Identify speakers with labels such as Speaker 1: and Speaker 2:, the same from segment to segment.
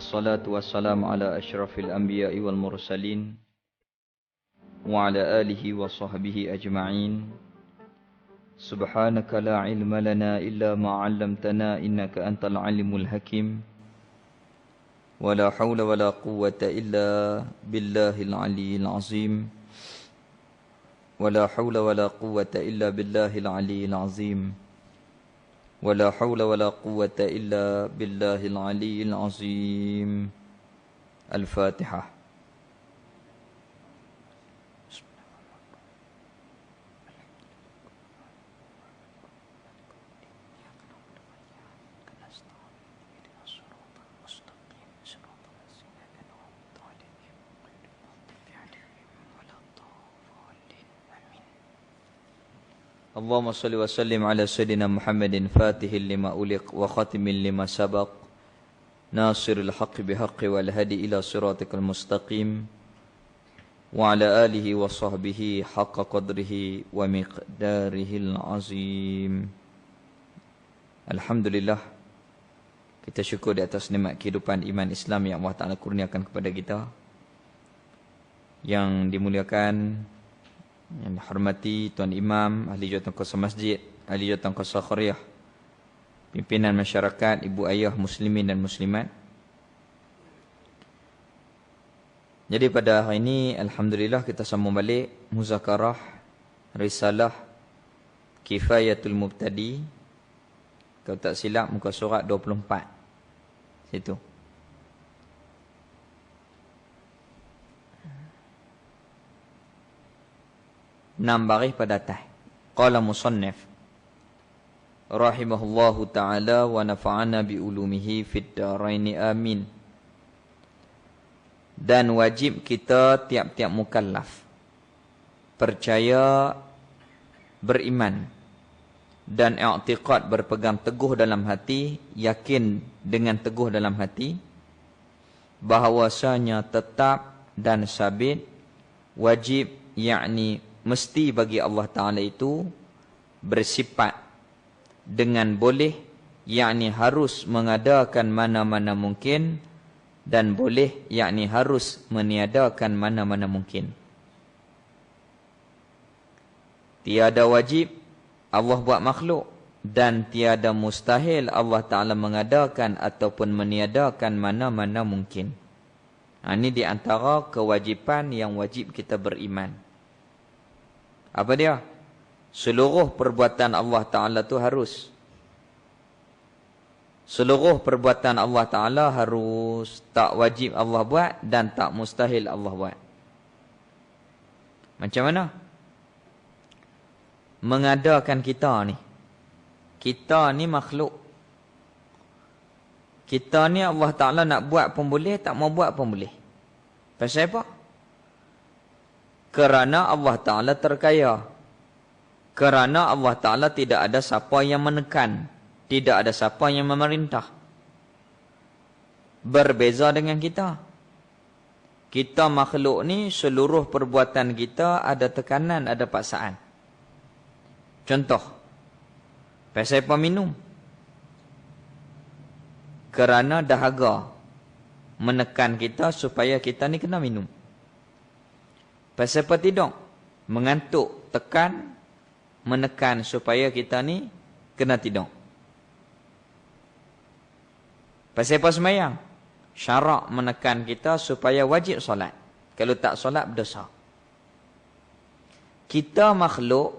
Speaker 1: والصلاة والسلام على أشرف الأنبياء والمرسلين وعلى آله وصحبه أجمعين. سبحانك لا علم لنا إلا ما علمتنا إنك أنت العلم الحكيم. ولا حول ولا قوة إلا بالله العلي العظيم. ولا حول ولا قوة إلا بالله العلي العظيم. ولا حول ولا قوة إلا بالله العلي العظيم. الفاتحة. اللهم صل وسلم على سيدنا محمد فاتح لما أُلِقَ وخاتم لما سبق ناصر الحق بحق والهدي إلى صراطك المستقيم وعلى آله وصحبه حق قدره ومقداره العظيم. Alhamdulillah, kita syukur di atas nikmat kehidupan iman Islam yang Allah Ta'ala kurniakan kepada kita. Yang dimuliakan, yang dihormati Tuan Imam, Ahli Jawatan Kuasa Masjid, Ahli Jawatan Kuasa Khariah, pimpinan masyarakat, ibu ayah muslimin dan muslimat. Jadi pada hari ini, Alhamdulillah, kita sambung balik muzakarah Risalah Kifayatul Mubtadi. Kalau tak silap, muka surat 24. Situ. 6 baris pada atas. Qala musannif rahimahullahu ta'ala wa nafa'ana bi ulumihi fid daraini amin. Dan wajib kita tiap-tiap mukallaf percaya, beriman dan i'tiqad, berpegang teguh dalam hati, yakin dengan teguh dalam hati bahawasanya tetap dan sabit, wajib yakni mesti bagi Allah Ta'ala itu bersifat dengan boleh, yakni harus mengadakan mana-mana mungkin, dan boleh yakni harus meniadakan mana-mana mungkin. Tiada wajib Allah buat makhluk dan tiada mustahil Allah Ta'ala mengadakan ataupun meniadakan mana-mana mungkin. Ini di antara kewajipan yang wajib kita beriman. Apa dia? Seluruh perbuatan Allah Ta'ala tu harus. Seluruh perbuatan Allah Ta'ala harus. Tak wajib Allah buat dan tak mustahil Allah buat. Macam mana? Mengadakan kita ni. Kita ni makhluk. Kita ni Allah Ta'ala nak buat pun boleh, tak mau buat pun boleh. Pasal apa? Kerana Allah Ta'ala terkaya. Kerana Allah Ta'ala tidak ada siapa yang menekan. Tidak ada siapa yang memerintah. Berbeza dengan kita. Kita makhluk ni, seluruh perbuatan kita ada tekanan, ada paksaan. Contoh. Pasal apa minum? Kerana dahaga menekan kita supaya kita ni kena minum. Pasal apa tidur? Mengantuk, tekan, menekan supaya kita ni kena tidur. Pasal apa sembahyang? Syarak menekan kita supaya wajib solat. Kalau tak solat, berdosa. Kita makhluk,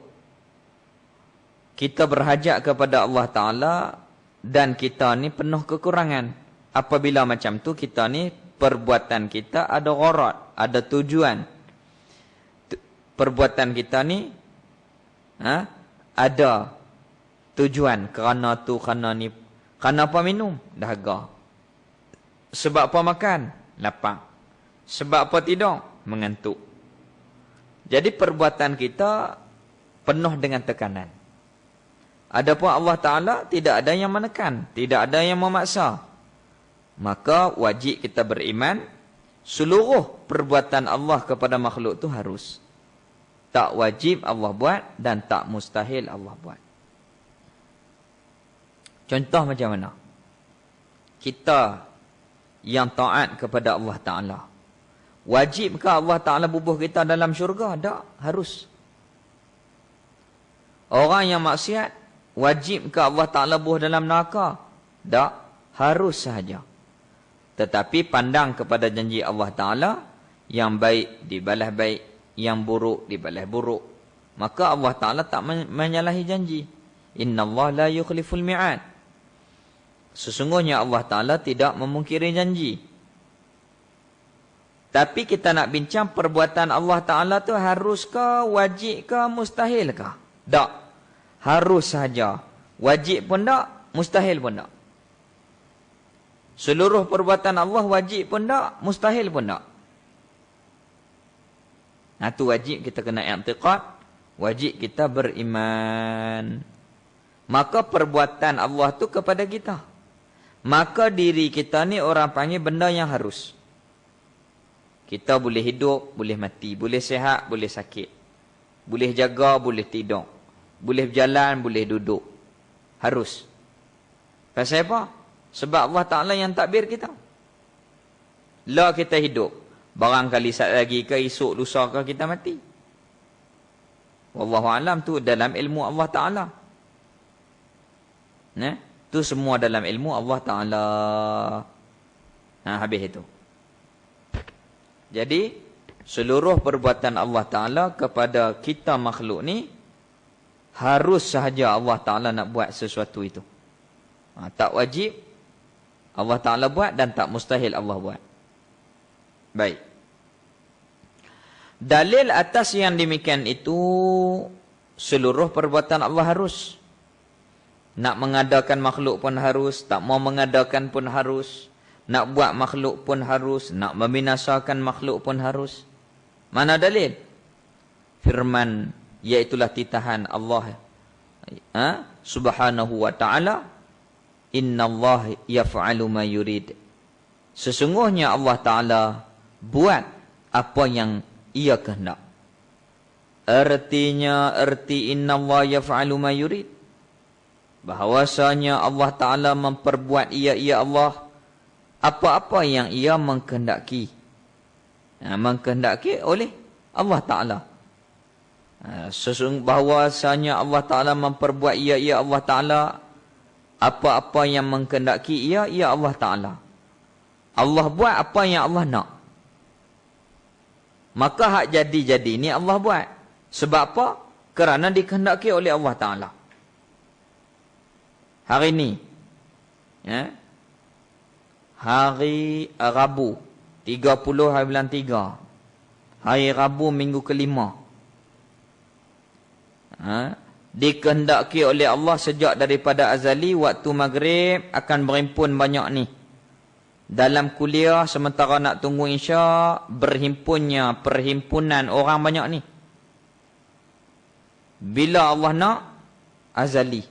Speaker 1: kita berhajat kepada Allah Ta'ala dan kita ni penuh kekurangan. Apabila macam tu, kita ni perbuatan kita ada gharat, ada tujuan. Perbuatan kita ni ada tujuan. Kerana tu, kerana ni. Kerana apa minum? Dahaga. Sebab apa makan? Lapar. Sebab apa tidur? Mengantuk. Jadi perbuatan kita penuh dengan tekanan. Adapun Allah Ta'ala tidak ada yang menekan, tidak ada yang memaksa. Maka wajib kita beriman, seluruh perbuatan Allah kepada makhluk tu harus. Tak wajib Allah buat dan tak mustahil Allah buat. Contoh macam mana? Kita yang taat kepada Allah Ta'ala. Wajibkah Allah Ta'ala bubuh kita dalam syurga? Tak, harus. Orang yang maksiat, wajibkah Allah Ta'ala bubuh dalam neraka? Tak, harus sahaja. Tetapi pandang kepada janji Allah Ta'ala, yang baik dibalas baik, yang buruk dibalas buruk. Maka Allah Ta'ala tak menyalahi janji. Inna Allah la yukhliful mi'ad. Sesungguhnya Allah Ta'ala tidak memungkiri janji. Tapi kita nak bincang perbuatan Allah Ta'ala tu haruskah, wajibkah, mustahilkah? Tak. Harus sahaja. Wajib pun tak, mustahil pun tak. Seluruh perbuatan Allah wajib pun tak, mustahil pun tak. Nah tu wajib kita kena i'tiqad, wajib kita beriman. Maka perbuatan Allah tu kepada kita. Maka diri kita ni orang panggil benda yang harus. Kita boleh hidup, boleh mati, boleh sihat, boleh sakit. Boleh jaga, boleh tidur. Boleh berjalan, boleh duduk. Harus. Pasal apa? Sebab Allah Ta'ala yang takbir kita. La kita hidup. Barangkali saat lagi ke esok lusa ke kita mati. Wallahualam tu dalam ilmu Allah Ta'ala. Nah, tu semua dalam ilmu Allah Ta'ala. Nah, habis itu. Jadi, seluruh perbuatan Allah Ta'ala kepada kita makhluk ni, harus sahaja Allah Ta'ala nak buat sesuatu itu. Tak wajib Allah Ta'ala buat dan tak mustahil Allah buat. Baik. Dalil atas yang demikian itu, seluruh perbuatan Allah harus. Nak mengadakan makhluk pun harus, tak mau mengadakan pun harus. Nak buat makhluk pun harus, nak membinasakan makhluk pun harus. Mana dalil? Firman, iaitulah titahan Allah Subhanahu wa ta'ala, Inna Allah yaf'alu ma yurid. Sesungguhnya Allah Ta'ala buat apa yang ia kehendak. Artinya, Inna Allah yaf'alu ma yurid, bahawasanya Allah Ta'ala memperbuat ia Allah apa-apa yang ia mengkehendaki. Mengkehendaki oleh Allah Ta'ala. Bahawasanya Allah Ta'ala memperbuat ia Allah Ta'ala apa-apa yang mengkehendaki ia Allah Ta'ala. Allah buat apa yang Allah nak. Maka hak jadi-jadi ni Allah buat. Sebab apa? Kerana dikehendaki oleh Allah Ta'ala. Hari ni, hari Rabu, 30 hari bulan 3. Hari Rabu minggu kelima. Dikehendaki oleh Allah sejak daripada azali, waktu maghrib akan berhimpun banyak ni. Dalam kuliah sementara nak tunggu Isya, berhimpunnya perhimpunan orang banyak ni. Bila Allah nak, azali.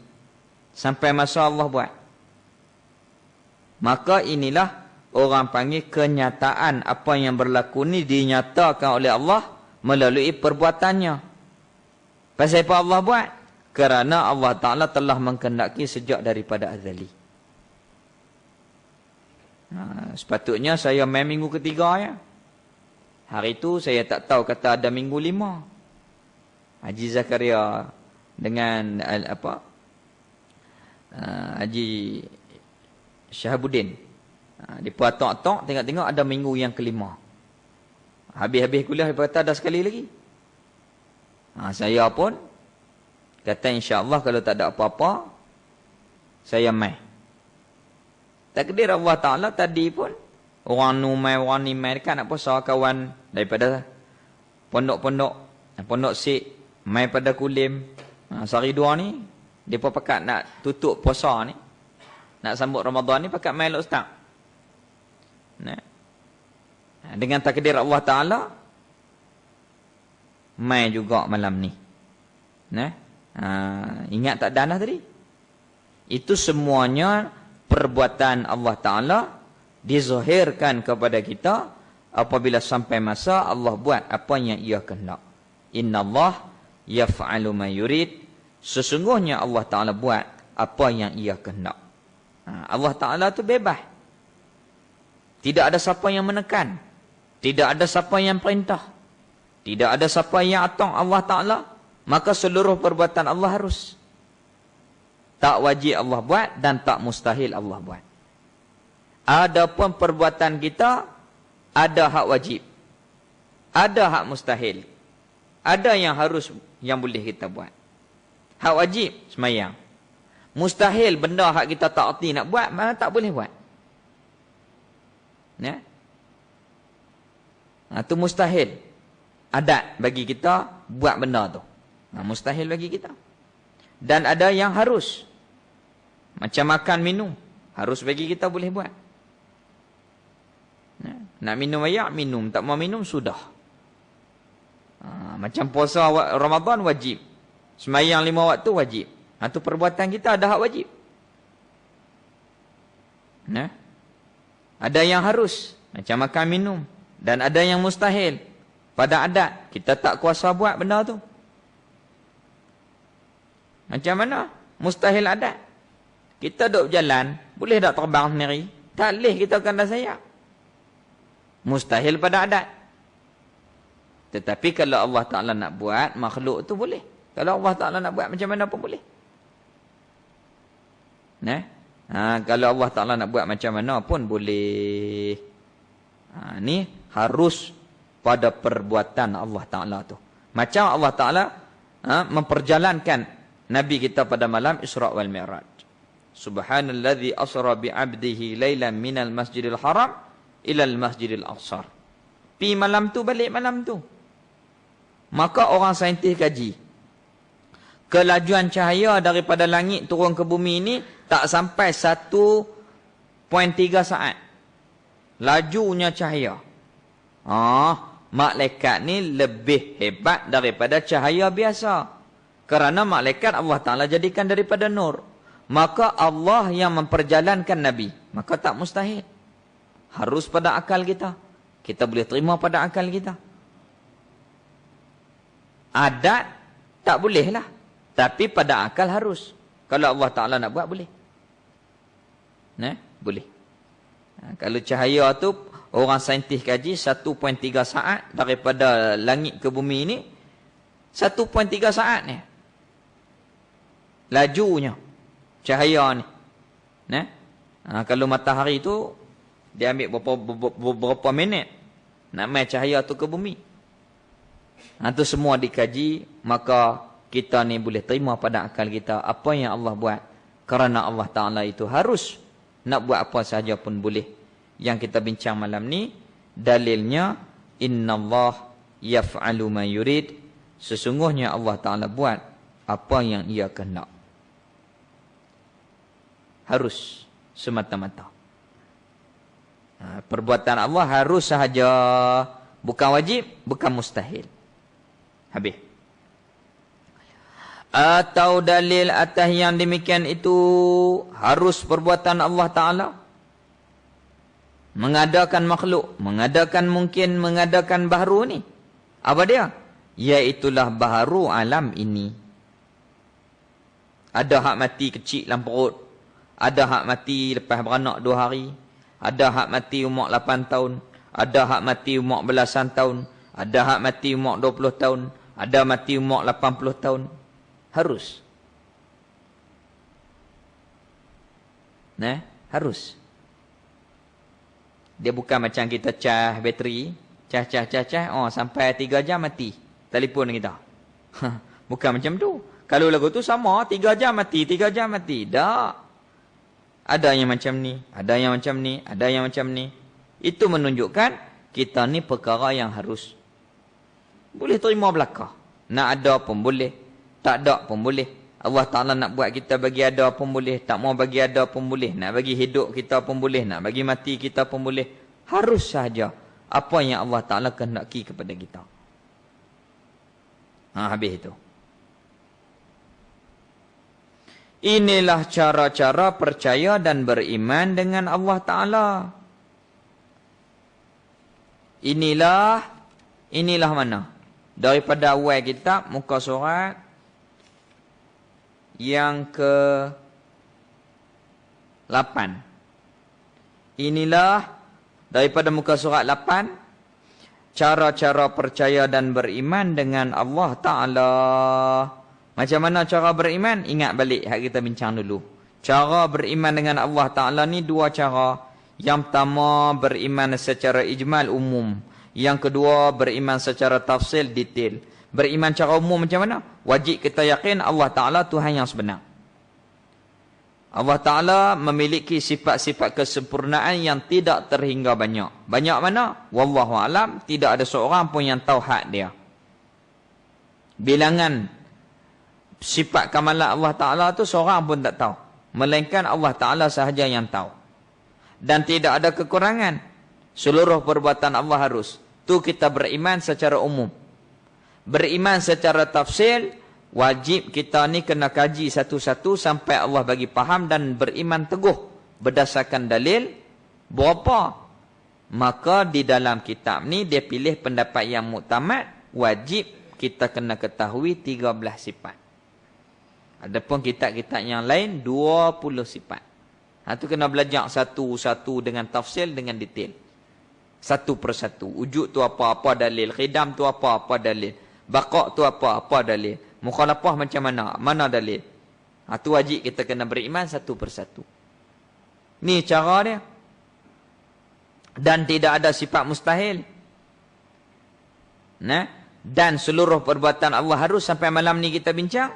Speaker 1: Sampai masa Allah buat. Maka inilah orang panggil kenyataan apa yang berlaku ni dinyatakan oleh Allah melalui perbuatannya. Pasal apa Allah buat? Kerana Allah Ta'ala telah mengkehendaki sejak daripada azali. Sepatutnya saya main minggu ketiga ya. Hari itu saya tak tahu kata ada minggu 5. Haji Zakaria dengan Haji Syahabuddin. Dia atok-atok tengok-tengok ada minggu yang kelima. Habis-habis kuliah dia kata ada sekali lagi. Saya pun kata insya-Allah kalau tak ada apa-apa saya mai. Takdir Allah Ta'ala tadi pun orang nu mai orang ni mai kan nak puasa kawan daripada pondok-pondok, pondok Sik mai pada Kulim. Sehari 2 ni depa pakat nak tutup puasa ni. Nak sambut Ramadan ni pakat mai elok start. Dengan takdir Allah Ta'ala mai juga malam ni. Ingat tak danah tadi? Itu semuanya perbuatan Allah Ta'ala dizahirkan kepada kita apabila sampai masa Allah buat apa yang ia kehendak. Inna Allah yaf'alu ma yurid. Sesungguhnya Allah Ta'ala buat apa yang ia kehendak. Allah Ta'ala tu bebas. Tidak ada siapa yang menekan. Tidak ada siapa yang perintah. Tidak ada siapa yang atong Allah Ta'ala. Maka seluruh perbuatan Allah harus. Tak wajib Allah buat dan tak mustahil Allah buat. Adapun perbuatan kita, ada hak wajib. Ada hak mustahil. Ada yang harus, yang boleh kita buat. Hak wajib, semayang. Mustahil, benda hak kita tak erti nak buat, mana tak boleh buat. Ya? Itu mustahil. Adat bagi kita buat benda tu. Mustahil bagi kita. Dan ada yang harus. Macam makan, minum. Harus bagi kita boleh buat. Ya? Nak minum air, minum. Tak mau minum, sudah. Macam puasa Ramadan wajib. Semayang 5 waktu wajib. Itu perbuatan kita ada hak wajib. Ya? Ada yang harus. Macam makan, minum. Dan ada yang mustahil. Pada adat, kita tak kuasa buat benda tu. Macam mana? Mustahil adat. Kita duduk berjalan, boleh tak terbang sendiri? Tak boleh, kita kena sayap. Mustahil pada adat. Tetapi kalau Allah Ta'ala nak buat, makhluk tu boleh. Kalau Allah Ta'ala nak buat macam mana pun boleh. Kalau Allah Ta'ala nak buat macam mana pun boleh. Ni harus pada perbuatan Allah Ta'ala tu. Macam Allah Ta'ala memperjalankan Nabi kita pada malam Isra' wal Mi'raj. Subhanalladzi asra bi'abdihi laylan minal masjidil haram ilal masjidil aqsar. Pi malam tu, balik malam tu. Maka orang saintis kaji. Kelajuan cahaya daripada langit turun ke bumi ini tak sampai 1.3 saat. Lajunya cahaya. Malaikat ni lebih hebat daripada cahaya biasa. Kerana malaikat Allah Ta'ala jadikan daripada nur. Maka Allah yang memperjalankan Nabi. Maka tak mustahil. Harus pada akal kita. Kita boleh terima pada akal kita. Adat tak boleh lah. Tapi pada akal harus. Kalau Allah Ta'ala nak buat, boleh. Boleh. Kalau cahaya tu, orang saintis kaji 1.3 saat daripada langit ke bumi ini. 1.3 saat ni. Lajunya. Cahaya ni. Kalau matahari tu, dia ambil berapa minit nak main cahaya tu ke bumi. Itu semua dikaji, maka kita ni boleh terima pada akal kita apa yang Allah buat. Kerana Allah Ta'ala itu harus nak buat apa sahaja pun boleh. Yang kita bincang malam ni, dalilnya, innallah yaf'alu ma yurid. Sesungguhnya Allah Ta'ala buat apa yang ia kehendak. Harus semata-mata. Perbuatan Allah harus sahaja. Bukan wajib, bukan mustahil. Habis. Atau dalil atas yang demikian itu harus perbuatan Allah Ta'ala. Mengadakan makhluk. Mengadakan mungkin, mengadakan baharu ni. Apa dia? Iaitulah baharu alam ini. Ada hak mati kecil dalam perut. Ada hak mati lepas beranak 2 hari. Ada hak mati umur 8 tahun. Ada hak mati umur belasan tahun. Ada hak mati umur 20 tahun. Ada mati umur 80 tahun. Harus. Harus. Dia bukan macam kita cas bateri. Cas. Sampai 3 jam mati. Telefon kita. Bukan macam tu. Kalau lagu tu sama. 3 jam mati. 3 jam mati. Tak. Ada yang macam ni. Ada yang macam ni. Ada yang macam ni. Itu menunjukkan kita ni perkara yang harus. Boleh terima belakang. Nak ada pun boleh. Tak ada pun boleh. Allah Ta'ala nak buat kita bagi ada pun boleh. Tak mau bagi ada pun boleh. Nak bagi hidup kita pun boleh. Nak bagi mati kita pun boleh. Harus sahaja apa yang Allah Ta'ala kehendaki kepada kita. Habis itu. Inilah cara-cara percaya dan beriman dengan Allah Ta'ala. Inilah mana? Daripada awal kitab, muka surat yang ke-8. Inilah Daripada muka surat 8, cara-cara percaya dan beriman dengan Allah Ta'ala. Macam mana cara beriman? Ingat balik hak kita bincang dulu. Cara beriman dengan Allah Ta'ala ni dua cara. Yang pertama, beriman secara ijmal umum. Yang kedua, beriman secara tafsil detail. Beriman cara umum macam mana? Wajib kita yakin Allah Ta'ala Tuhan yang sebenar. Allah Ta'ala memiliki sifat-sifat kesempurnaan yang tidak terhingga banyak. Banyak mana? Wallahualam, tidak ada seorang pun yang tahu hak dia. Bilangan sifat kamalan Allah Ta'ala tu seorang pun tak tahu. Melainkan Allah Ta'ala sahaja yang tahu. Dan tidak ada kekurangan. Seluruh perbuatan Allah harus. Tu kita beriman secara umum. Beriman secara tafsil, wajib kita ni kena kaji satu-satu sampai Allah bagi faham dan beriman teguh. Berdasarkan dalil, berapa? Maka di dalam kitab ni dia pilih pendapat yang muktamad, wajib kita kena ketahui 13 sifat. Adapun kitab-kitab yang lain 20 sifat. Itu kena belajar satu-satu dengan tafsil, dengan detail. Satu persatu. Wujud tu apa-apa dalil. Khidam tu apa-apa dalil. Baqa' tu apa-apa dalil. Mukhalafah macam mana? Mana dalil? Itu wajib kita kena beriman satu persatu. Ni cara dia. Dan tidak ada sifat mustahil. Nah, dan seluruh perbuatan Allah harus sampai malam ni kita bincang.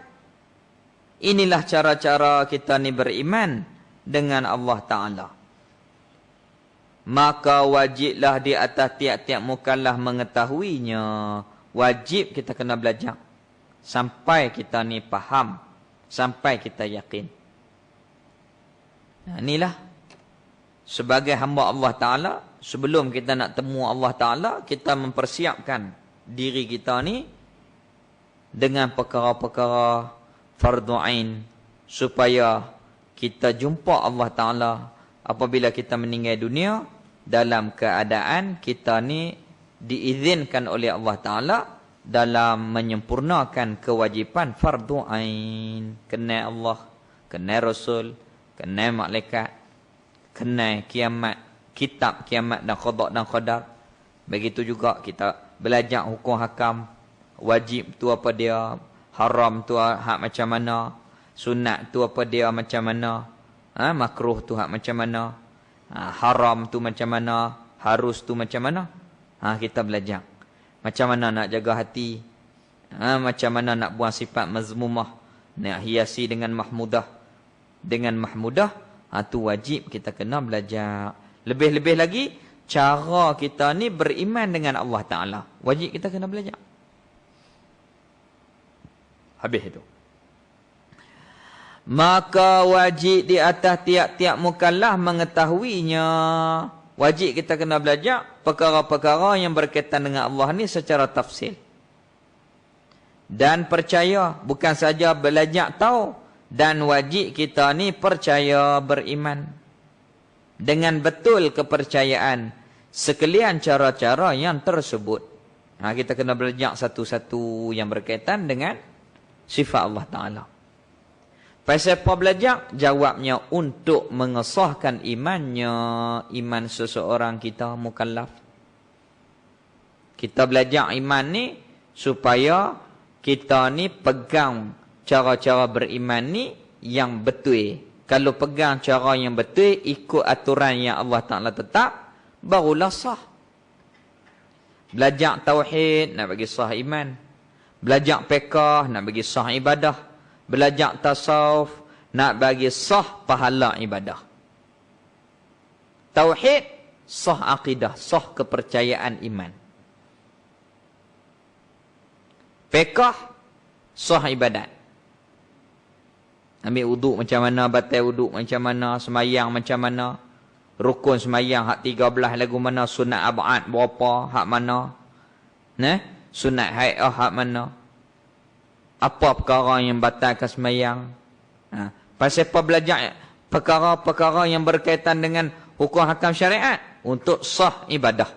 Speaker 1: Inilah cara-cara kita ni beriman dengan Allah Ta'ala. Maka wajiblah di atas tiap-tiap mukallaf mengetahuinya. Wajib kita kena belajar. Sampai kita ni faham. Sampai kita yakin. Nah, inilah. Sebagai hamba Allah Ta'ala, sebelum kita nak temu Allah Ta'ala, kita mempersiapkan diri kita ni dengan perkara-perkara fardu ain, supaya kita jumpa Allah Ta'ala apabila kita meninggal dunia dalam keadaan kita ni diizinkan oleh Allah Ta'ala dalam menyempurnakan kewajipan fardu ain. Kenal Allah, kenal Rasul, kenal malaikat, kenal kiamat, kitab kiamat dan qada dan qadar. Begitu juga kita belajar hukum hakam. Wajib tu apa dia, haram tu hak macam mana, sunat tu apa dia macam mana, makruh tu hak macam mana, haram tu macam mana, harus tu macam mana. Kita belajar macam mana nak jaga hati, macam mana nak buang sifat mazmumah, nak hiasi dengan mahmudah. Dengan mahmudah, tu wajib kita kena belajar. Lebih-lebih lagi, cara kita ni beriman dengan Allah Ta'ala, wajib kita kena belajar. Habis itu. Maka wajib di atas tiap-tiap mukallaf mengetahuinya. Wajib kita kena belajar perkara-perkara yang berkaitan dengan Allah ni secara tafsil. Dan percaya, bukan saja belajar tahu. Dan wajib kita ni percaya, beriman. Dengan betul kepercayaan sekalian cara-cara yang tersebut. Kita kena belajar satu-satu yang berkaitan dengan sifat Allah Ta'ala. Pasal apa belajar? Jawabnya untuk mengesahkan imannya, iman seseorang kita mukallaf. Kita belajar iman ni supaya kita ni pegang cara-cara beriman ni yang betul. Kalau pegang cara yang betul, ikut aturan yang Allah Ta'ala tetap, barulah sah. Belajar tauhid nak bagi sah iman. Belajar fiqh nak bagi sah ibadah. Belajar tasawuf nak bagi sah pahala ibadah. Tauhid sah akidah, sah kepercayaan iman. Fiqh sah ibadat. Ambil wuduk macam mana, batal wuduk macam mana, semayang macam mana, rukun semayang hak 13 lagu mana, sunat ab'ad berapa, hak mana, sunat hai'ah hak mana. Apa perkara yang batalkan semayang? Pasal apa belajar perkara-perkara yang berkaitan dengan hukum hakam syariat untuk sah ibadah.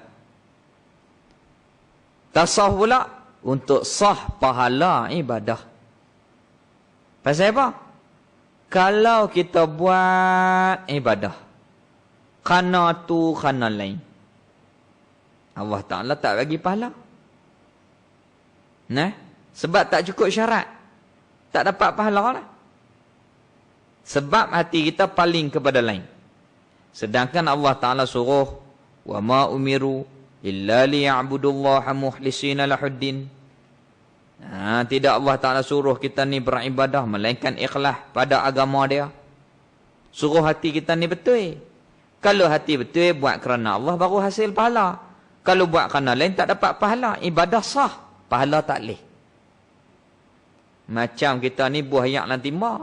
Speaker 1: Tasawuf pula untuk sah pahala ibadah. Pasal apa? Kalau kita buat ibadah, khana tu khana lain. Allah Ta'ala tak bagi pahala. Nah, sebab tak cukup syarat. Tak dapat pahala lah. Sebab hati kita paling kepada lain. Sedangkan Allah Ta'ala suruh, wa ma umiru illa liya'budullaha mukhlisina lahuddin. Tidak Allah Ta'ala suruh kita ni beribadah melainkan ikhlas pada agama dia. Suruh hati kita ni betul. Kalau hati betul buat kerana Allah baru hasil pahala. Kalau buat kerana lain tak dapat pahala. Ibadah sah, pahala tak leh. Macam kita ni buah ayak lan timba.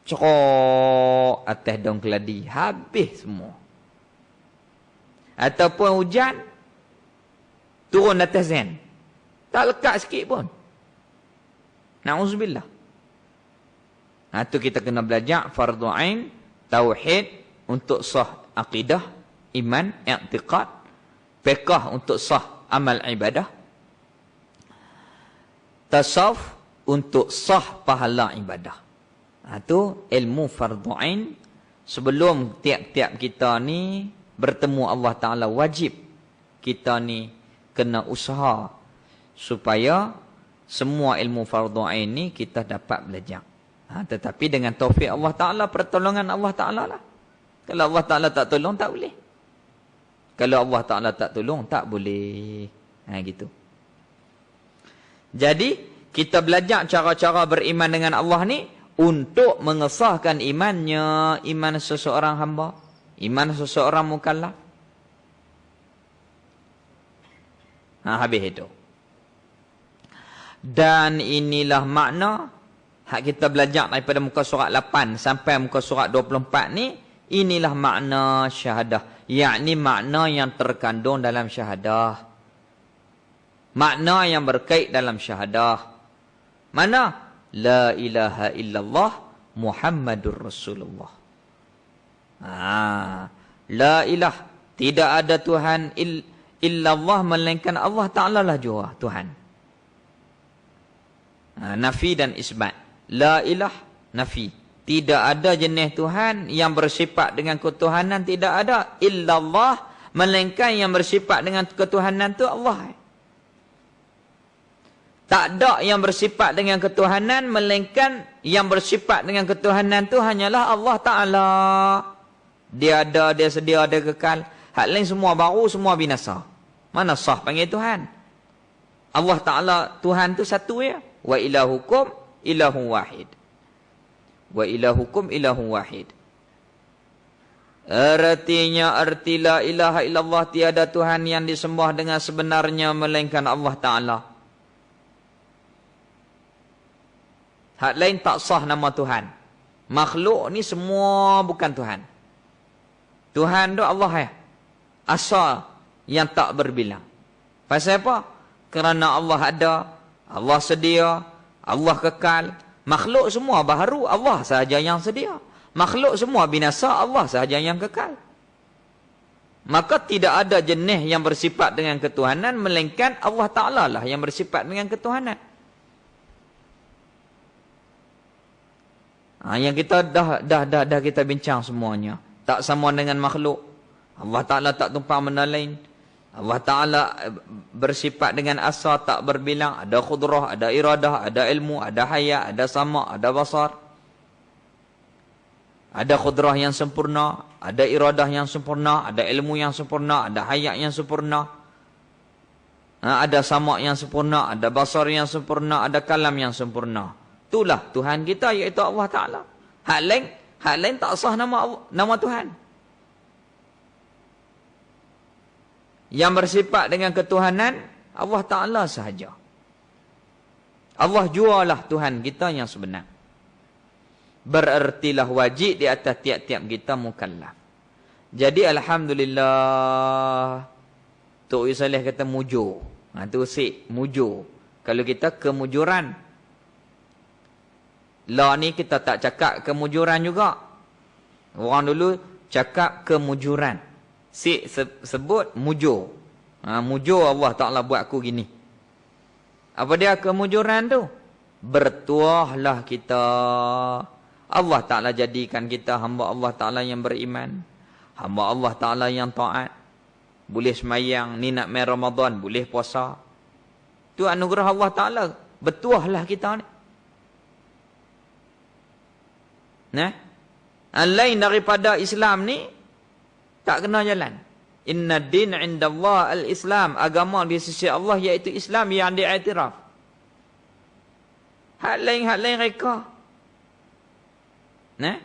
Speaker 1: Cerok atas daun keladi, habis semua. Ataupun hujan turun atas zen. Tak lekat sikit pun. Na'udzubillah. Tu kita kena belajar fardu ain, tauhid untuk sah akidah, iman, i'tiqad, fiqh untuk sah amal ibadah, tasawuf untuk sah pahala ibadah. Itu ilmu fardu ain. Sebelum tiap-tiap kita ni bertemu Allah Ta'ala, wajib kita ni kena usaha supaya semua ilmu fardu ain ni kita dapat belajar. Tetapi dengan taufik Allah Ta'ala, pertolongan Allah Ta'ala lah. Kalau Allah Ta'ala tak tolong, tak boleh. Kalau Allah Ta'ala tak tolong, tak boleh. Gitu. Jadi, kita belajar cara-cara beriman dengan Allah ni untuk mengesahkan imannya, iman seseorang hamba, iman seseorang mukallaf. Habis itu. Dan inilah makna hak kita belajar daripada muka surat 8 sampai muka surat 24 ni, inilah makna syahadah. Yakni makna yang terkandung dalam syahadah. Makna yang berkait dalam syahadah. Mana? La ilaha illallah Muhammadur Rasulullah. La ilah. Tidak ada Tuhan illallah melainkan Allah Ta'ala lah jua Tuhan. Nafi dan isbat. La ilah, nafi. Tidak ada jenis Tuhan yang bersifat dengan ketuhanan, tidak ada. Illallah, melainkan yang bersifat dengan ketuhanan tu Allah. Tak ada yang bersifat dengan ketuhanan, melainkan yang bersifat dengan ketuhanan tu hanyalah Allah Ta'ala. Dia ada, dia sedia, dia kekal. Hak lain semua baru, semua binasa. Mana sah panggil Tuhan? Allah Ta'ala, Tuhan tu satu ya. Wa ilahukum ilahu wahid. Wa ilahukum ilahu wahid. Artinya, arti la ilaha illallah, tiada Tuhan yang disembah dengan sebenarnya melainkan Allah Ta'ala. Hak lain tak sah nama Tuhan. Makhluk ni semua bukan Tuhan. Tuhan tu Allah ya. Asal yang tak berbilang. Pasal apa? Kerana Allah ada, Allah sedia, Allah kekal. Makhluk semua baharu, Allah sahaja yang sedia. Makhluk semua binasa, Allah sahaja yang kekal. Maka tidak ada jenis yang bersifat dengan ketuhanan, melainkan Allah Ta'ala lah yang bersifat dengan ketuhanan. Yang kita dah kita bincang semuanya. Tak sama dengan makhluk. Allah Ta'ala tak tumpang benda lain. Allah Ta'ala bersifat dengan asal, tak berbilang. Ada khudrah, ada iradah, ada ilmu, ada hayat, ada sama, ada basar. Ada khudrah yang sempurna, ada iradah yang sempurna, ada ilmu yang sempurna, ada hayat yang sempurna. Ada sama yang sempurna, ada basar yang sempurna, ada kalam yang sempurna. Itulah Tuhan kita, iaitu Allah Ta'ala. Hak lain tak sah nama Tuhan. Yang bersifat dengan ketuhanan, Allah Ta'ala sahaja. Allah jualah Tuhan kita yang sebenar. Berertilah wajib di atas tiap-tiap kita mukallaf. Jadi Alhamdulillah, Tok Yusalih kata mujur. Itu sik, mujur. Kalau kita kemujuran, la ni kita tak cakap kemujuran juga. Orang dulu cakap kemujuran. Si sebut mujur. Mujur Allah Ta'ala buat aku gini. Apa dia kemujuran tu? Bertuahlah kita. Allah Ta'ala jadikan kita hamba Allah Ta'ala yang beriman. Hamba Allah Ta'ala yang taat. boleh semayang, ni nak main Ramadan, boleh puasa. Tu anugerah Allah Ta'ala. Bertuahlah kita ni. Nah, lain daripada Islam ni, tak kena jalan. Inna din indallah al-Islam. Agama di sisi Allah iaitu Islam yang diiktiraf. Hak lain reka. Nah.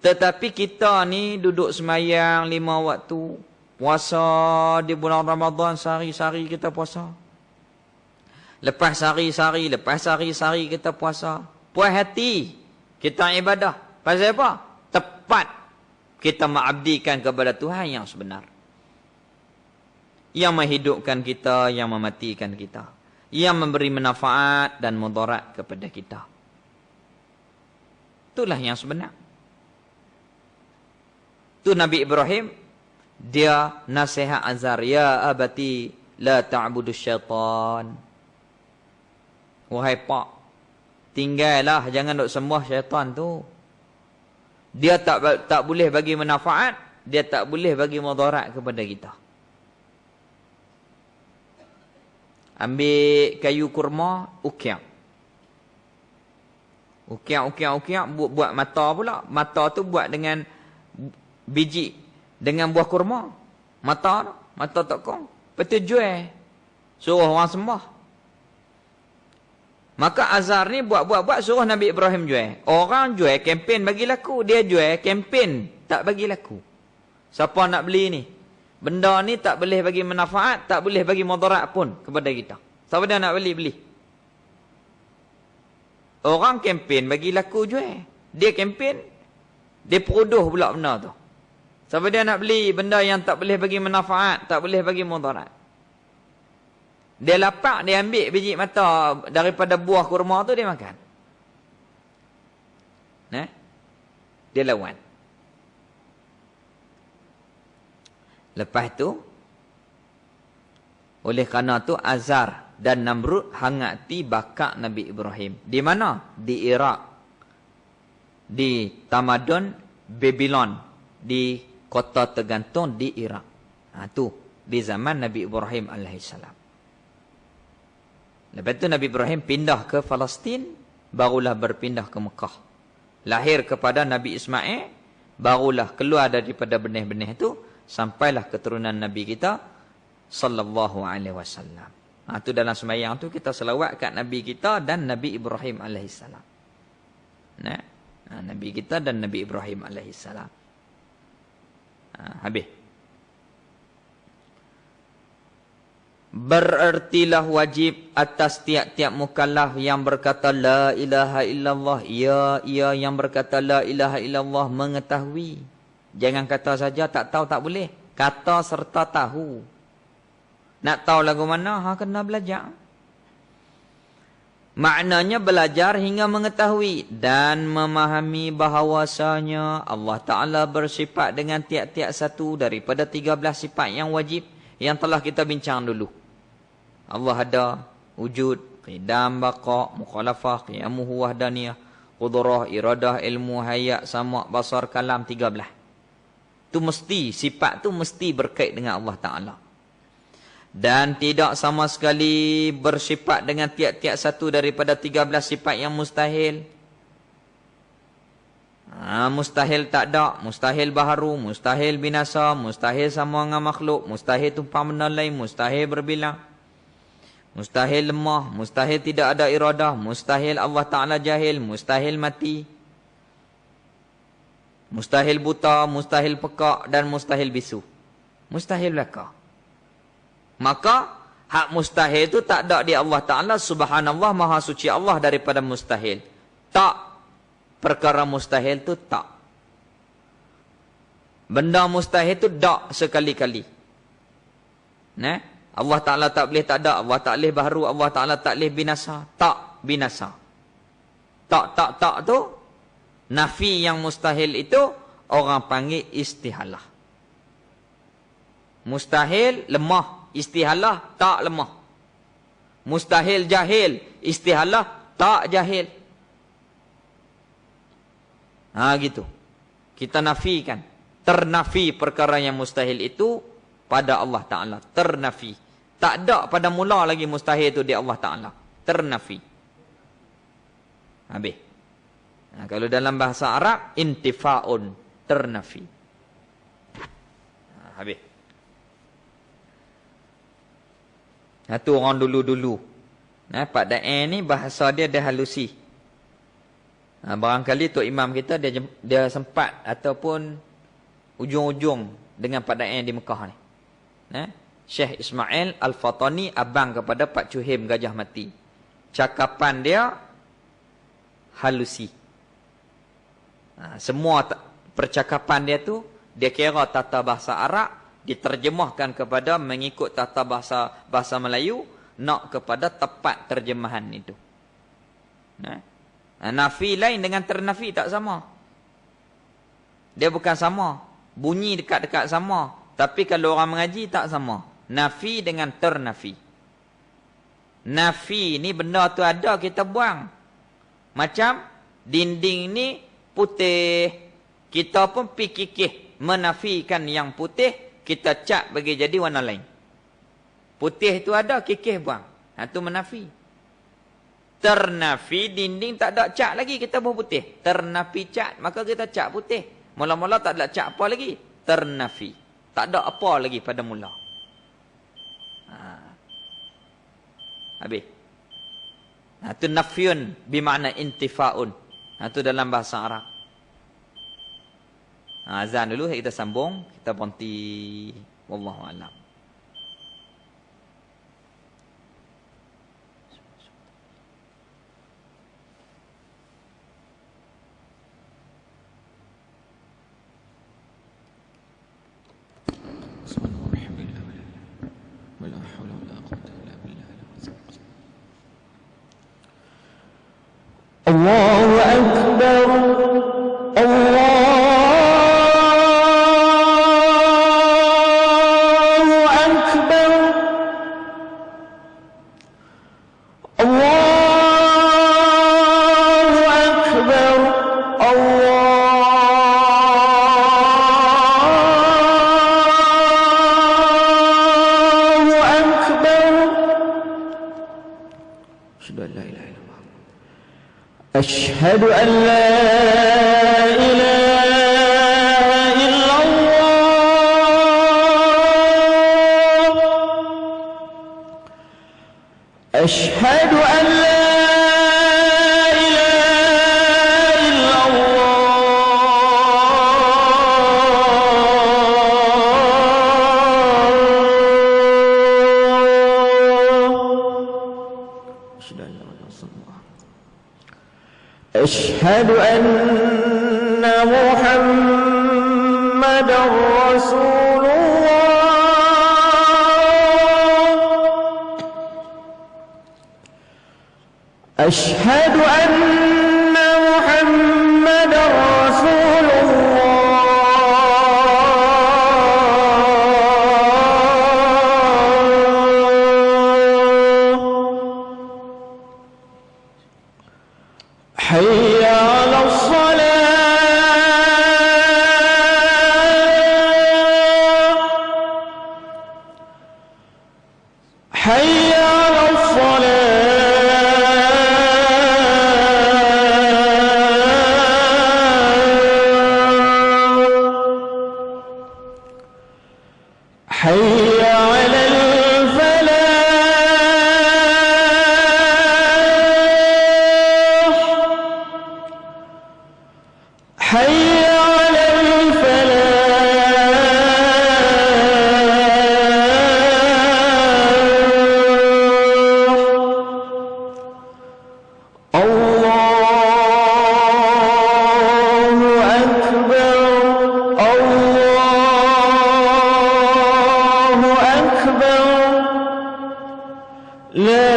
Speaker 1: Tetapi kita ni duduk semayang 5 waktu. Puasa di bulan Ramadan, sehari-sehari kita puasa. Lepas sehari-sehari kita puasa. Puas hati kita ibadah. Pasal apa? Tepat kita mengabdikan kepada Tuhan yang sebenar. Yang menghidupkan kita, yang mematikan kita. Yang memberi manfaat dan mudarat kepada kita. Itulah yang sebenar. Tu Nabi Ibrahim, dia nasihat Azar, ya abati la ta'budu syaitan. Wahai pak, tinggallah, jangan duk sembah syaitan tu. Dia tak boleh bagi manfaat, dia tak boleh bagi mudarat kepada kita. Ambil kayu kurma, ukiak. Ukiak, buat mata pula. Mata tu buat dengan biji, dengan buah kurma. Mata tokong. Lepas tu jual. Suruh orang sembah. Maka Azhar ni buat suruh Nabi Ibrahim jual. Orang jual kempen bagi laku. Dia jual kempen tak bagi laku. Siapa nak beli ni? Benda ni tak boleh bagi manfaat, tak boleh bagi mudarat pun kepada kita. Siapa dia nak beli? Orang kempen bagi laku jual. Dia kempen, dia produce pula benda tu. Siapa dia nak beli benda yang tak boleh bagi manfaat, tak boleh bagi mudarat. Dia lapak, dia ambil biji mata daripada buah kurma tu, dia makan. Dia lawan. Lepas tu, oleh kerana tu Azar dan Namrud hangati bakak Nabi Ibrahim. Di mana? Di Iraq. Di tamadun Babylon. Di kota tergantung di Iraq. Tu di zaman Nabi Ibrahim alaihissalam. Lepas tu Nabi Ibrahim pindah ke Palestin, barulah berpindah ke Mekah. Lahir kepada Nabi Ismail, barulah keluar daripada benih-benih itu, sampailah keturunan Nabi kita sallallahu alaihi wasallam. Tu dalam sembahyang tu kita selawat kat Nabi kita dan Nabi Ibrahim alaihissalam. Nabi kita dan Nabi Ibrahim alaihissalam. Habis. Berertilah wajib atas tiap-tiap mukallaf yang berkata la ilaha illallah, ia yang berkata la ilaha illallah mengetahui. Jangan kata saja tak tahu, tak boleh. Kata serta tahu. Nak tahu lagu mana? Kena belajar. Maknanya belajar hingga mengetahui dan memahami bahawasanya Allah Ta'ala bersifat dengan tiap-tiap satu daripada 13 sifat yang wajib yang telah kita bincang dulu. Allah ada wujud, qidam, baqa, mukhalafah, qiyamuhu, wahdaniyah, qudrah, iradah, ilmu, hayat, sama', basar, kalam, 13. Tu mesti, sifat tu mesti berkait dengan Allah Ta'ala. Dan tidak sama sekali bersifat dengan tiap-tiap satu daripada 13 sifat yang mustahil. Mustahil tak ada, mustahil baharu, mustahil binasa, mustahil sama dengan makhluk, mustahil tumpah benda lain, mustahil berbilang, mustahil lemah, mustahil tidak ada iradah, mustahil Allah Ta'ala jahil, mustahil mati, mustahil buta, mustahil pekak dan mustahil bisu. Mustahil belaka. Maka hak mustahil itu tak ada di Allah Ta'ala. Subhanallah, maha suci Allah daripada mustahil. Tak. Perkara mustahil itu tak. Benda mustahil itu tak sekali-kali. Allah Ta'ala tak boleh tak ada. Allah tak boleh baharu. Allah Ta'ala tak boleh binasa. Tak binasa. Tak tu. Nafi yang mustahil itu orang panggil istihalah. Mustahil lemah. Istihalah tak lemah. Mustahil jahil. Istihalah tak jahil. Gitu. Kita nafikan. ternafi perkara yang mustahil itu pada Allah Ta'ala. Ternafi. Tak ada pada mula lagi mustahil itu di Allah Ta'ala. Ternafi. Habis. Kalau dalam bahasa Arab, intifa'un. Ternafi. Habis. Itu orang dulu-dulu. Pak Daen ni bahasa dia dah halusi. Barangkali Tok Imam kita dia sempat ataupun ujung-ujung dengan Pak Daen di Mekah ni. Syekh Ismail Al-Fatani, abang kepada Pak Cuhim Gajah Mati. Cakapan dia halusi. Semua percakapan dia tu, dia kira tata bahasa Arab, diterjemahkan kepada mengikut tata bahasa Melayu, nak kepada tepat terjemahan itu. Nafi lain dengan ternafi tak sama. Dia bukan sama. Bunyi dekat-dekat sama. Tapi kalau orang mengaji tak sama. Nafi dengan ternafi. Nafi ni benda tu ada, kita buang. Macam dinding ni putih. Kita pun pikir menafikan yang putih, kita cat bagi jadi warna lain. Putih tu ada, kikih buang. Itu menafi. Ternafi, dinding tak ada cat lagi, kita pun putih. Ternafi cat, maka kita cat putih. Mula-mula tak ada cat apa lagi. Ternafi. Tak ada apa lagi pada mula. Habis. Itu nafyun bermakna intifa'un. Itu dalam bahasa Arab. Azan dulu, kita sambung. Kita berhenti. Wallahu'alam.
Speaker 2: الله أكبر الله أكبر الله أكبر الله أكبر أشهد أن لا إله إلا الله أشهد أن لا إله إلا أشهد أن محمدا رسول الله أشهد أن محمدا رسول الله حي على الصلاة حي على الصلاة حي على الفلاح حي على الفلاح الله أكبر الله أكبر لا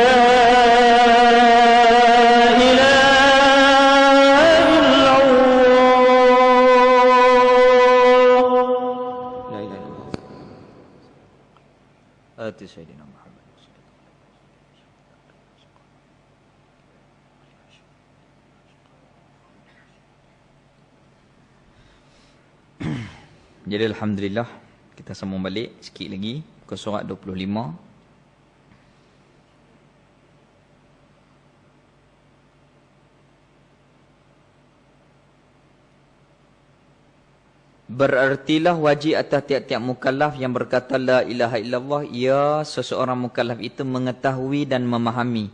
Speaker 1: Sayyidina Muhammad. Jadi alhamdulillah kita sambung balik sikit lagi ke surat 25. Berertilah wajib atas tiap-tiap mukallaf yang berkata la ilaha illallah, ya seseorang mukallaf itu mengetahui dan memahami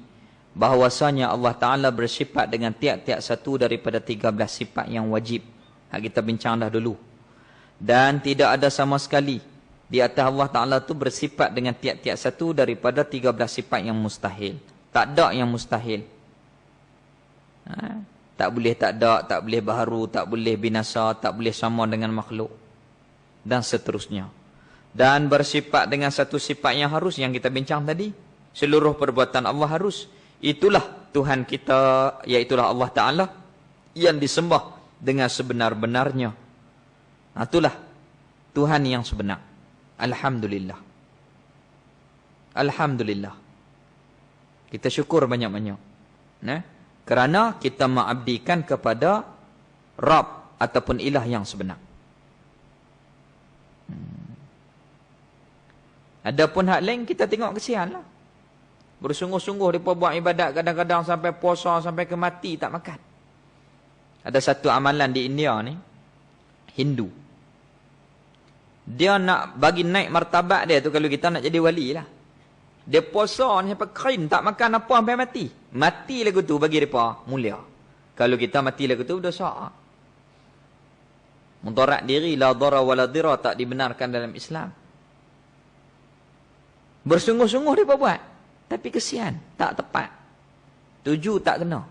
Speaker 1: bahawasanya Allah Ta'ala bersifat dengan tiap-tiap satu daripada 13 sifat yang wajib. Kita bincang dah dulu. Dan tidak ada sama sekali di atas Allah Ta'ala tu bersifat dengan tiap-tiap satu daripada 13 sifat yang mustahil. Tak ada yang mustahil. Tak boleh tak ada, tak boleh baharu, tak boleh binasa, tak boleh sama dengan makhluk. Dan seterusnya. Dan bersifat dengan satu sifat yang harus yang kita bincang tadi. Seluruh perbuatan Allah harus. Itulah Tuhan kita, iaitulah Allah Ta'ala yang disembah dengan sebenar-benarnya. Itulah Tuhan yang sebenar. Alhamdulillah. Alhamdulillah. Kita syukur banyak-banyak. Kerana kita mengabdikan kepada Rabb ataupun ilah yang sebenar. Adapun hak lain kita tengok kesian lah. Bersungguh-sungguh mereka buat ibadat kadang-kadang sampai puasa, sampai ke mati tak makan. Ada satu amalan di India ni, Hindu. Dia nak bagi naik martabat dia tu kalau kita nak jadi wali lah. Dia puasa ni sampai kering, tak makan apa sampai mati. Mati lagu tu bagi mereka mulia. Kalau kita mati lagu tu dosa. Mudarat diri la dara wala dira tak dibenarkan dalam Islam. Bersungguh-sungguh mereka buat. Tapi kesian, tak tepat. Tuju tak kena.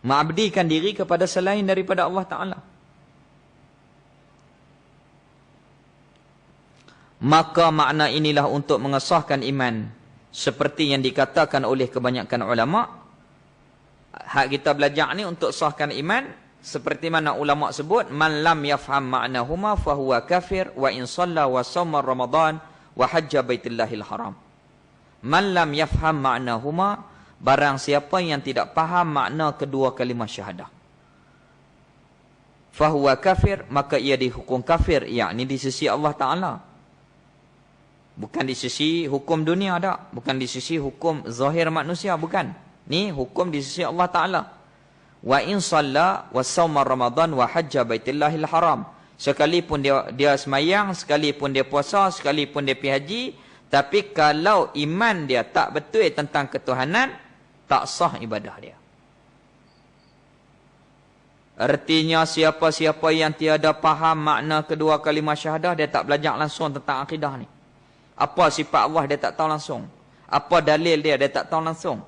Speaker 1: Mengabdikan diri kepada selain daripada Allah Ta'ala. Maka makna inilah untuk mengesahkan iman. Seperti yang dikatakan oleh kebanyakan ulama. Hak kita belajar ni untuk sahkan iman. Seperti mana ulama sebut. Man lam yafham ma'nahuma fahuwa kafir. Wa in salla wa sawma Ramadan. Wa hajja baitillahil haram. Man lam yafham ma'nahuma. Barang siapa yang tidak faham makna kedua kalimah syahadah. Fahuwa kafir. Maka ia dihukum kafir. Yakni di sisi Allah Ta'ala. Bukan di sisi hukum dunia tak. Bukan di sisi hukum zahir manusia. Bukan. Ni hukum di sisi Allah Ta'ala. Wa in salla wa sawma Ramadan wa hajja baitillahil haram. Sekalipun dia semayang, sekalipun dia puasa, sekalipun dia pergi haji. Tapi kalau iman dia tak betul tentang ketuhanan, tak sah ibadah dia. Artinya siapa-siapa yang tiada faham makna kedua kalimah syahadah, dia tak belajar langsung tentang akidah ni. Apa sifat Allah dia tak tahu langsung. Apa dalil dia tak tahu langsung.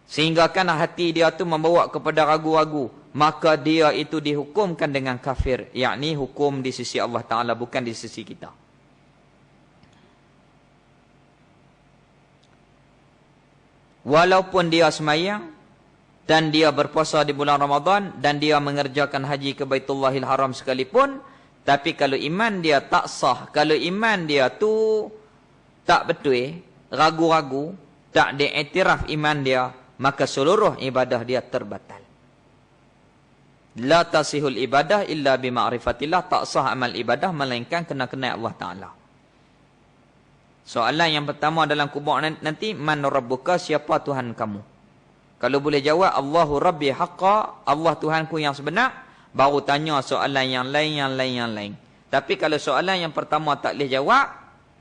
Speaker 1: Sehingga kan hati dia tu membawa kepada ragu-ragu. Maka dia itu dihukumkan dengan kafir. Yakni hukum di sisi Allah Ta'ala bukan di sisi kita. Walaupun dia semayang dan dia berpuasa di bulan Ramadan dan dia mengerjakan haji ke Baitullahil Haram sekalipun, tapi kalau iman dia tak sah, kalau iman dia tu tak betul, ragu-ragu, tak diiktiraf iman dia, maka seluruh ibadah dia terbatal. La tasihul ibadah illa bima'rifatillah, tak sah amal ibadah melainkan kena kenal Allah Ta'ala. Soalan yang pertama dalam kubur nanti, man rabbuka, siapa Tuhan kamu? Kalau boleh jawab Allahu Rabbi haqqa, Allah Tuhanku yang sebenar, baru tanya soalan yang lain. Tapi kalau soalan yang pertama tak boleh jawab,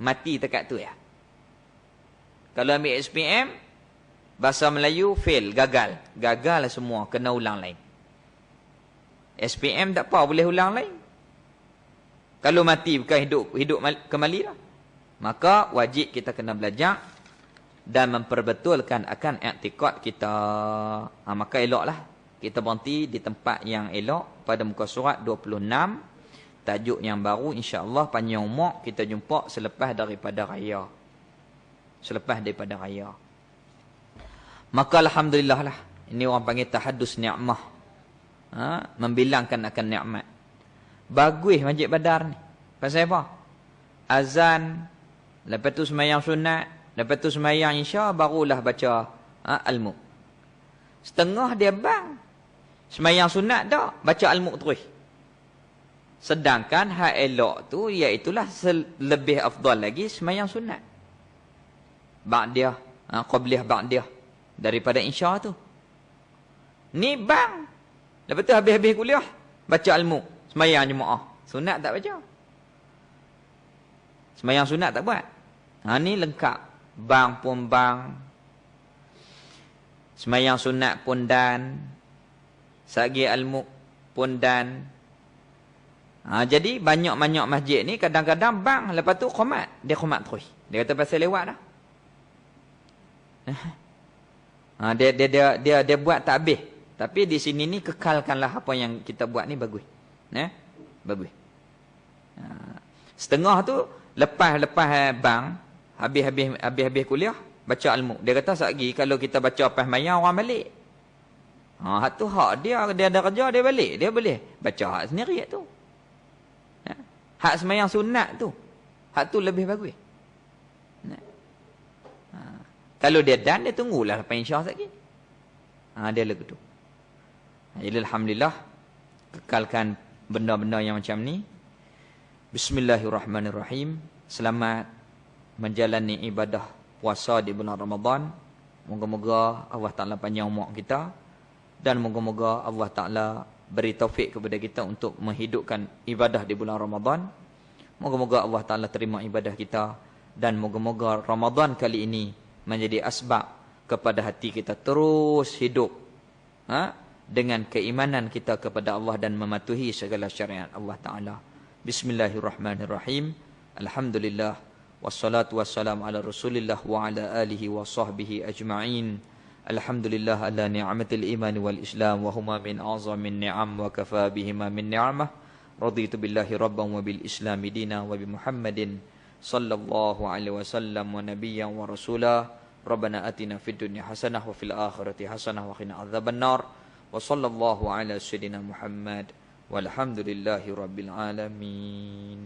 Speaker 1: mati dekat tu ya. Kalau ambil SPM, bahasa Melayu, fail, gagal. Gagal semua, kena ulang lain. SPM tak apa, boleh ulang lain. Kalau mati bukan hidup kembali lah. Maka wajib kita kena belajar dan memperbetulkan akan i'tiqad kita. Maka eloklah kita berhenti di tempat yang elok pada muka surat 26. Tajuk yang baru insya-Allah panjang umur kita jumpa selepas daripada raya. Maka alhamdulillah lah. Ini orang panggil tahaddus ni'mah. Membilangkan akan nikmat. Bagus Masjid Badar ni. Pasal apa? Azan, lepas tu sembahyang sunat, lepas tu sembahyang isya, barulah baca al-Mulk. Setengah dia bang. Sembahyang sunat dah, baca al-Mulk terus. Sedangkan hak elok tu iaitulah lebih afdal lagi semayang sunat. Ba'diyah, qabliyah ba'diyah daripada insya tu. Ni bang. Lepas tu habis-habis kuliah baca ilmu, semayang jemaah. Sunat tak baca. Semayang sunat tak buat. Ni lengkap. Bang pun bang. Semayang sunat pun dan. Sagi ilmu pun dan. Jadi banyak-banyak masjid ni kadang-kadang bang, lepas tu khomat. Dia khomat terus. Dia kata pasal lewat dah. Dia buat tak habis. Tapi di sini ni kekalkanlah apa yang kita buat ni bagus. Bagus. Setengah tu lepas bang, habis kuliah baca ilmu. Dia kata satgi kalau kita baca pas mayang orang balik. Hak tu hak dia ada kerja dia balik, dia boleh baca hak sendiri tu. Hak semayang sunat tu. Hak tu lebih bagus. Kalau dia dan, dia tunggulah lepas insya lagi. Dia lagu tu. Jadi alhamdulillah kekalkan benda-benda yang macam ni. Bismillahirrahmanirrahim. Selamat menjalani ibadah puasa di bulan Ramadan. Moga-moga Allah Ta'ala panjang umur kita. Dan moga-moga Allah Ta'ala beri taufik kepada kita untuk menghidupkan ibadah di bulan Ramadan. Moga-moga Allah Ta'ala terima ibadah kita. Dan moga-moga Ramadan kali ini menjadi asbab kepada hati kita terus hidup dengan keimanan kita kepada Allah dan mematuhi segala syariat Allah Ta'ala. Bismillahirrahmanirrahim. Alhamdulillah. Wassalatu wassalamu ala rasulillah wa ala alihi wa sahbihi ajma'in. Alhamdulillah ala ni'matil iman wal islam wa huma min azamin ni'am wa kafa bihima min ni'amah. Raditu billahi rabban wa bil islami dina wa bi Muhammadin sallallahu alaihi wasallam wa nabiyyan wa rasulah. Rabbana atina fid dunya hasanah wa fil akhirati hasanah wa qina adzabannar. Wa sallallahu ala sayyidina Muhammad walhamdulillahi rabbil alamin.